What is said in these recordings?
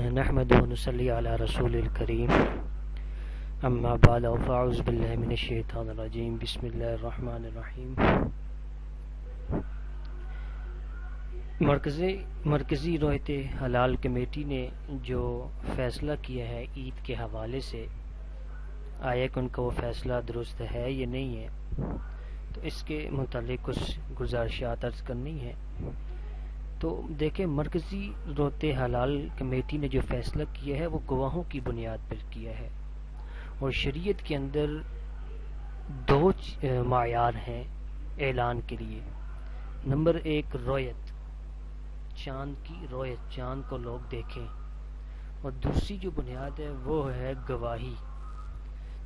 نحمده ونصلي على رسول الكريم اما بعد فاعوذ بالله من الشیطان الرجیم بسم اللہ الرحمن الرحیم۔ مرکزی رویت حلال کمیٹی نے جو فیصلہ کیا ہے عید کے حوالے سے، آیا کہ ان کا وہ فیصلہ درست ہے یا نہیں ہے، تو اس کے متعلق کچھ گزارشات عرض کرنی ہے۔ تو دیکھیں، مرکزی رویت حلال کمیٹی نے جو فیصلہ کیا ہے وہ گواہوں کی بنیاد پر کیا ہے، اور شریعت کے اندر دو معیار ہیں اعلان کے لیے۔ نمبر ایک رویت، چاند کی رویت، چاند کو لوگ دیکھیں، اور دوسری جو بنیاد ہے وہ ہے گواہی۔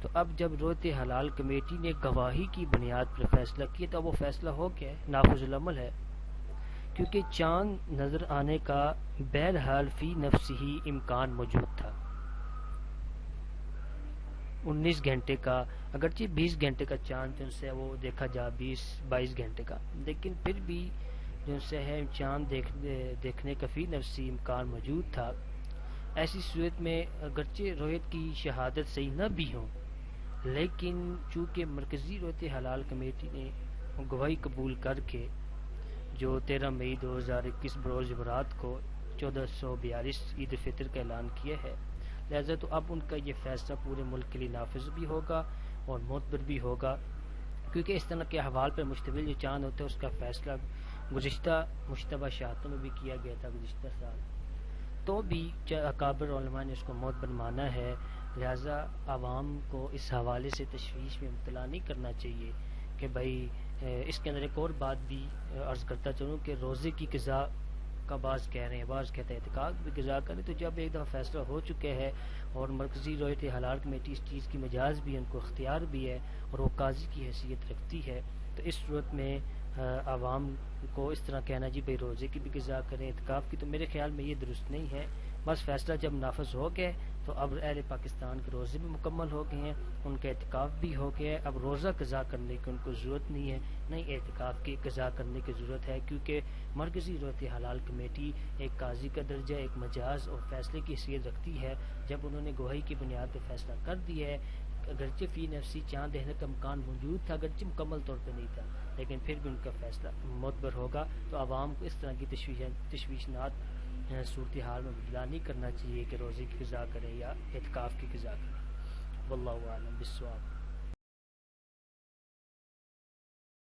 تو اب جب رویت حلال کمیٹی نے گواہی کی بنیاد پر فیصلہ کیا تو وہ فیصلہ ہو گیا ہے، نافذ العمل ہے، کیونکہ چاند نظر آنے کا بہرحال فی نفس ہی امکان موجود تھا۔ 19 گھنٹے کا، اگرچہ 20 گھنٹے کا چاند جو سے وہ دیکھا جا 20-22 گھنٹے کا، لیکن پھر بھی جو سے ہے چاند دیکھنے کا فی نفسی امکان موجود تھا۔ ایسی صورت میں اگرچہ رویت کی شہادت صحیح نہ بھی ہو، لیکن چونکہ مرکزی رویت حلال کمیٹی نے گواہی قبول کر کے جو 13 مئی 2021 بروز جمعرات کو 1442 عید الفطر کا اعلان کیا ہے، لہذا تو اب ان کا یہ فیصلہ پورے ملک کے لیے نافذ بھی ہوگا اور معتبر بھی ہوگا، کیونکہ اس طرح کے احوال پر مشتمل جو چاند ہوتا ہے اس کا فیصلہ گزشتہ مشتبہ شہادتوں میں بھی کیا گیا تھا گزشتہ سال، تو بھی اکابر علماء نے اس کو معتبر مانا ہے۔ لہذا عوام کو اس حوالے سے تشویش میں مبتلا نہیں کرنا چاہیے کہ بھائی اس کے اندر ایک اور بات بھی عرض کرتا چلوں کہ روزے کی قضا کا بعض کہہ رہے ہیں، بعض کہتے ہیں اعتکاف بھی قضا کریں، تو جب ایک دفعہ فیصلہ ہو چکے ہے اور مرکزی رویت حلال کمیٹی اس چیز کی مجاز بھی ہے، ان کو اختیار بھی ہے اور وہ قاضی کی حیثیت رکھتی ہے، تو اس صورت میں عوام کو اس طرح کہنا جی بھائی روزے کی بھی قضا کریں اعتکاف کی، تو میرے خیال میں یہ درست نہیں ہے۔ بس فیصلہ جب نافذ ہو گئے تو اب اہل پاکستان کے روزے بھی مکمل ہو گئے ہیں، ان کا اعتکاف بھی ہو گیا ہے، اب روزہ قضا کرنے کی ان کو ضرورت نہیں ہے، نہیں اعتکاف کی قضا کرنے کی ضرورت ہے، کیونکہ مرکزی رویت حلال کمیٹی ایک قاضی کا درجہ، ایک مجاز اور فیصلے کی حیثیت رکھتی ہے۔ جب انہوں نے گواہی کی بنیاد پر فیصلہ کر دیا ہے، اگرچہ فی نفسی چاند دیکھنے کا امکان موجود تھا، اگرچہ مکمل طور پہ نہیں تھا، لیکن پھر بھی ان کا فیصلہ معتبر ہوگا، تو عوام کو اس طرح کی تشویشناک صورتحال میں مبتلا نہیں کرنا چاہیے کہ روزے کی قضا کریں یا اعتکاف کی قضا کریں۔ واللہ اعلم بالصواب۔